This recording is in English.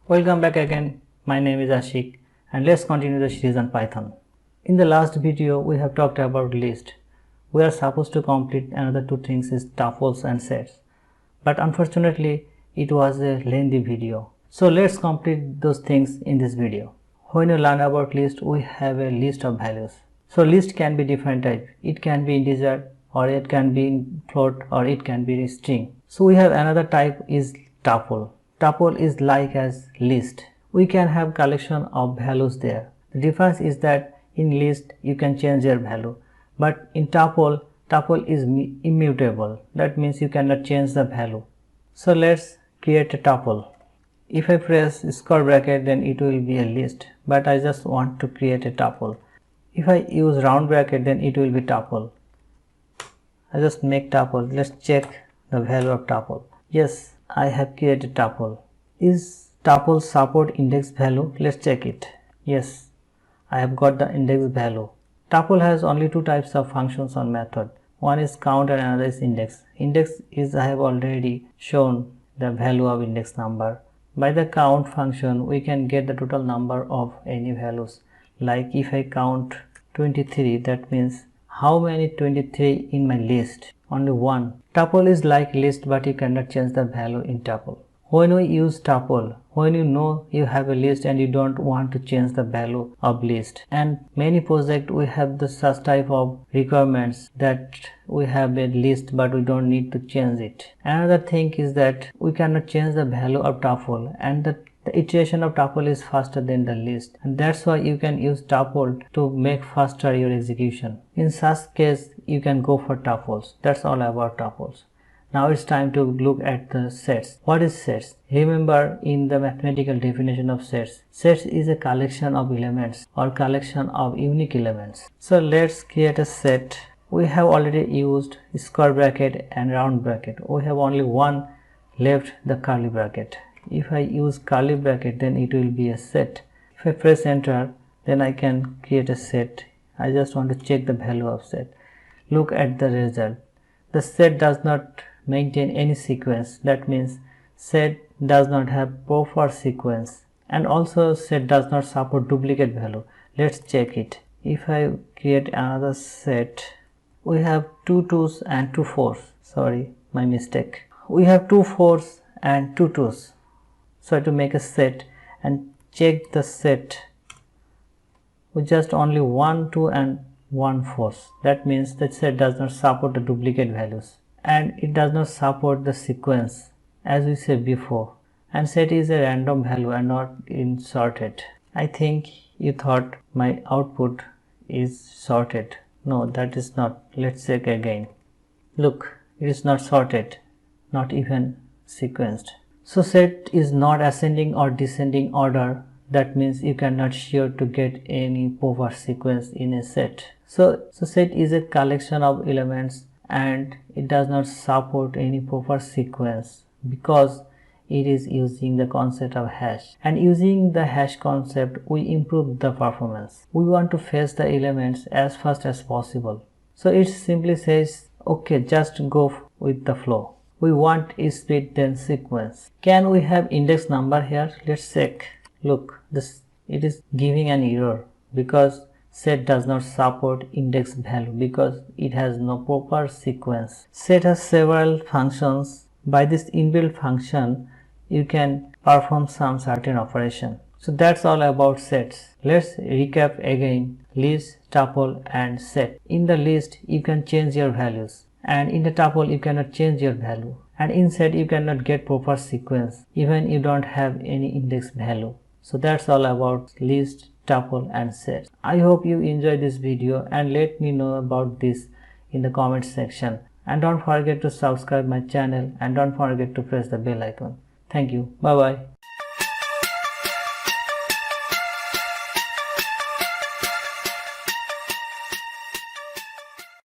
Welcome back again. My name is Ashik and let's continue the series on Python. In the last video we have talked about list. We are supposed to complete another two things is tuples and sets. But unfortunately it was a lengthy video. So let's complete those things in this video. When you learn about list, we have a list of values. So list can be different type. It can be integer or it can be float or it can be a string. So we have another type is tuple. Tuple is like as list. We can have collection of values there. The difference is that in list you can change their value, but in tuple is immutable. That means you cannot change the value. So let's create a tuple. If I press square bracket, then it will be a list, but I just want to create a tuple. If I use round bracket, then it will be tuple. I just make tuple. Let's check the value of tuple. Yes, I have created tuple. Is tuple support index value? Let's check it. Yes, I have got the index value. Tuple has only two types of functions on method. One is count and another is index. Index is I have already shown the value of index number. By the count function, we can get the total number of any values. Like if I count 23, that means how many 23 in my list? Only one. Tuple is like list, but you cannot change the value in tuple. When we use tuple, when you know you have a list and you don't want to change the value of list, and many projects we have the such type of requirements that we have a list but we don't need to change it. Another thing is that we cannot change the value of tuple, and the iteration of tuple is faster than the list, and that's why you can use tuple to make faster your execution. In such case you can go for tuples. That's all about tuples. Now it's time to look at the sets. What is sets? Remember, in the mathematical definition of sets, sets is a collection of elements or collection of unique elements. So let's create a set. We have already used square bracket and round bracket. We have only one left, the curly bracket. If I use curly bracket, then it will be a set. If I press enter, then I can create a set. I just want to check the value of set. Look at the result. The set does not maintain any sequence. That means set does not have proper sequence, and also set does not support duplicate value. Let's check it. If I create another set, we have two 2's and two 4's. Sorry, my mistake. We have two 4's and two 2's. So to make a set and check the set with just only 1 2 and 1 4. That means the set does not support the duplicate values, and it does not support the sequence as we said before, and set is a random value and not in sorted. I think you thought my output is sorted. No, that is not. Let's check again. Look, it is not sorted, not even sequenced. So set is not ascending or descending order. That means you cannot sure to get any proper sequence in a set. So set is a collection of elements and it does not support any proper sequence because it is using the concept of hash, and using the hash concept we improve the performance. We want to fetch the elements as fast as possible. So it simply says okay, just go with the flow. We want is split then sequence. Can we have index number here? Let's check. Look, it is giving an error because set does not support index value because it has no proper sequence. Set has several functions. By this inbuilt function you can perform some certain operation. So that's all about sets. Let's recap again: list, tuple and set. In the list you can change your values, and in the tuple you cannot change your value, and in set you cannot get proper sequence even you don't have any index value. So that's all about list, tuple and set. I hope you enjoyed this video and let me know about this in the comment section, and don't forget to subscribe my channel and don't forget to press the bell icon. Thank you. Bye bye.